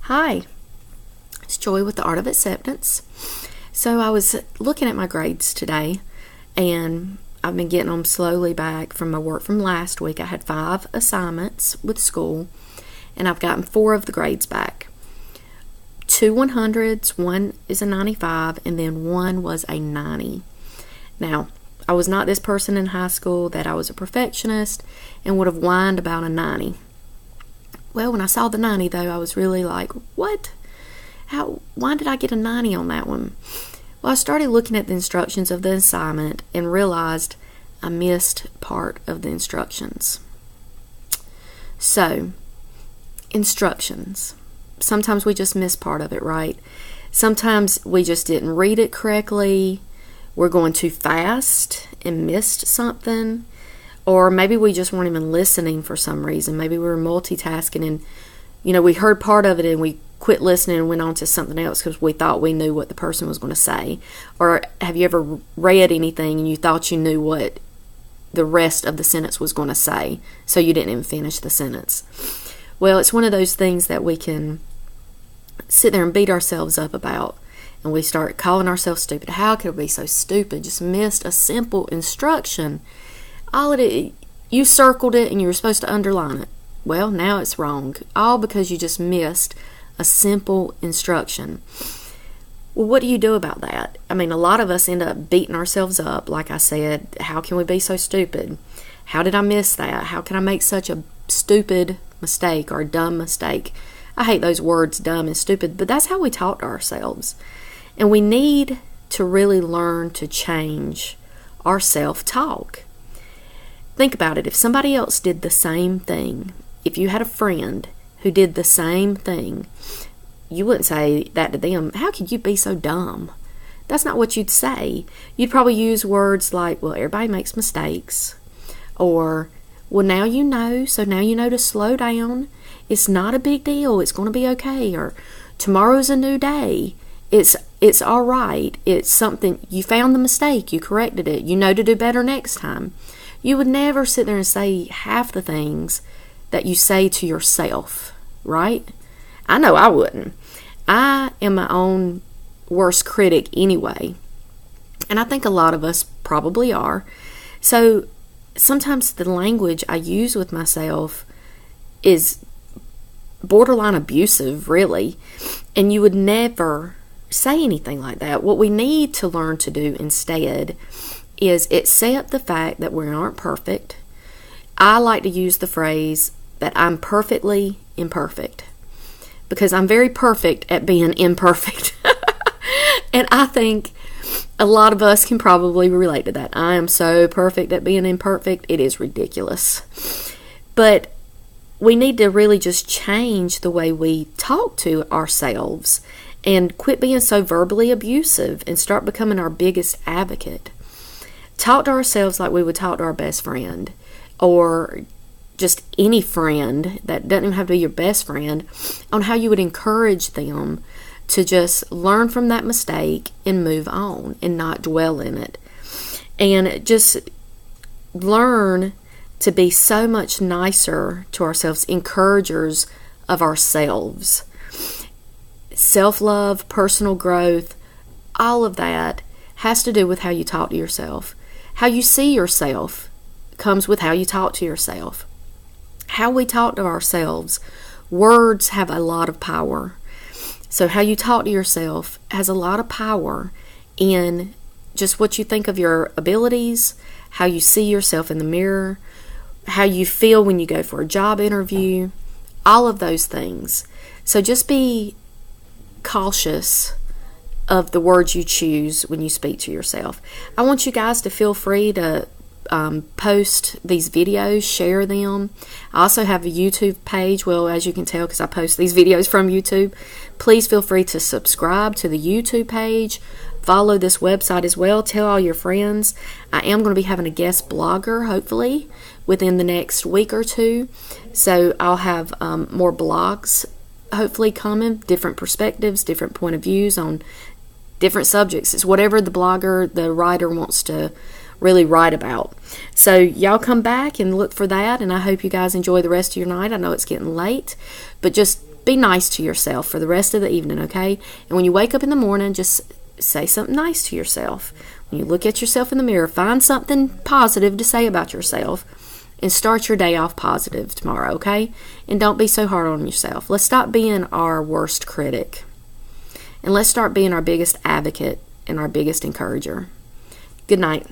Hi, it's Joy with the Art of Acceptance. So I was looking at my grades today, and I've been getting them slowly back from my work from last week. I had 5 assignments with school, and I've gotten 4 of the grades back. 2 100s, 1 is a 95, and then 1 was a 90. Now, I was not this person in high school that I was a perfectionist and would have whined about a 90. Well, when I saw the 90, though, I was really like, what? Why did I get a 90 on that one? Well, I started looking at the instructions of the assignment and realized I missed part of the instructions. So, instructions. Sometimes we just miss part of it, right? Sometimes we just didn't read it correctly. We're going too fast and missed something. Or maybe we just weren't even listening for some reason. Maybe we were multitasking and, we heard part of it and we quit listening and went on to something else because we thought we knew what the person was going to say. Or have you ever read anything and you thought you knew what the rest of the sentence was going to say, so you didn't even finish the sentence? Well, it's one of those things that we can sit there and beat ourselves up about. And we start calling ourselves stupid. How could we be so stupid? Just missed a simple instruction. You circled it and you were supposed to underline it. Well, now it's wrong. All because you just missed a simple instruction. Well, what do you do about that? A lot of us end up beating ourselves up. Like I said, how can we be so stupid? How did I miss that? How can I make such a stupid mistake or a dumb mistake? I hate those words, dumb and stupid, but that's how we talk to ourselves. And we need to really learn to change our self-talk. Think about it. If somebody else did the same thing, if you had a friend who did the same thing, you wouldn't say that to them. How could you be so dumb? That's not what you'd say. You'd probably use words like, well, everybody makes mistakes. Or, well, now you know, so now you know to slow down. It's not a big deal. It's going to be okay. Or, tomorrow's a new day. It's all right. It's something, you found the mistake. You corrected it. You know to do better next time. You would never sit there and say half the things that you say to yourself, right? I know I wouldn't. I am my own worst critic anyway. And I think a lot of us probably are. So sometimes the language I use with myself is borderline abusive, really. And you would never say anything like that. What we need to learn to do instead is accept the fact that we aren't perfect. I like to use the phrase that I'm perfectly imperfect because I'm very perfect at being imperfect. And I think a lot of us can probably relate to that. I am so perfect at being imperfect, it is ridiculous. But we need to really just change the way we talk to ourselves and quit being so verbally abusive and start becoming our biggest advocate. Talk to ourselves like we would talk to our best friend or just any friend that doesn't even have to be your best friend, on how you would encourage them to just learn from that mistake and move on and not dwell in it. And just learn to be so much nicer to ourselves, encouragers of ourselves. Self-love, personal growth, all of that has to do with how you talk to yourself. How you see yourself comes with how you talk to yourself. How we talk to ourselves, words have a lot of power. So how you talk to yourself has a lot of power in just what you think of your abilities, how you see yourself in the mirror, how you feel when you go for a job interview, all of those things. So just be cautious of the words you choose when you speak to yourself. I want you guys to feel free to post these videos, share them. I also have a YouTube page, well, as you can tell because I post these videos from YouTube. Please feel free to subscribe to the YouTube page. Follow this website as well. Tell all your friends. I am going to be having a guest blogger, hopefully, within the next week or two. So I'll have more blogs, hopefully, coming. Different perspectives, different point of views on different subjects. It's whatever the blogger, the writer wants to really write about. So y'all come back and look for that, and I hope you guys enjoy the rest of your night. I know it's getting late, but just be nice to yourself for the rest of the evening, okay? And when you wake up in the morning, just say something nice to yourself. When you look at yourself in the mirror, find something positive to say about yourself and start your day off positive tomorrow, okay? And don't be so hard on yourself. Let's stop being our worst critic. And let's start being our biggest advocate and our biggest encourager. Good night.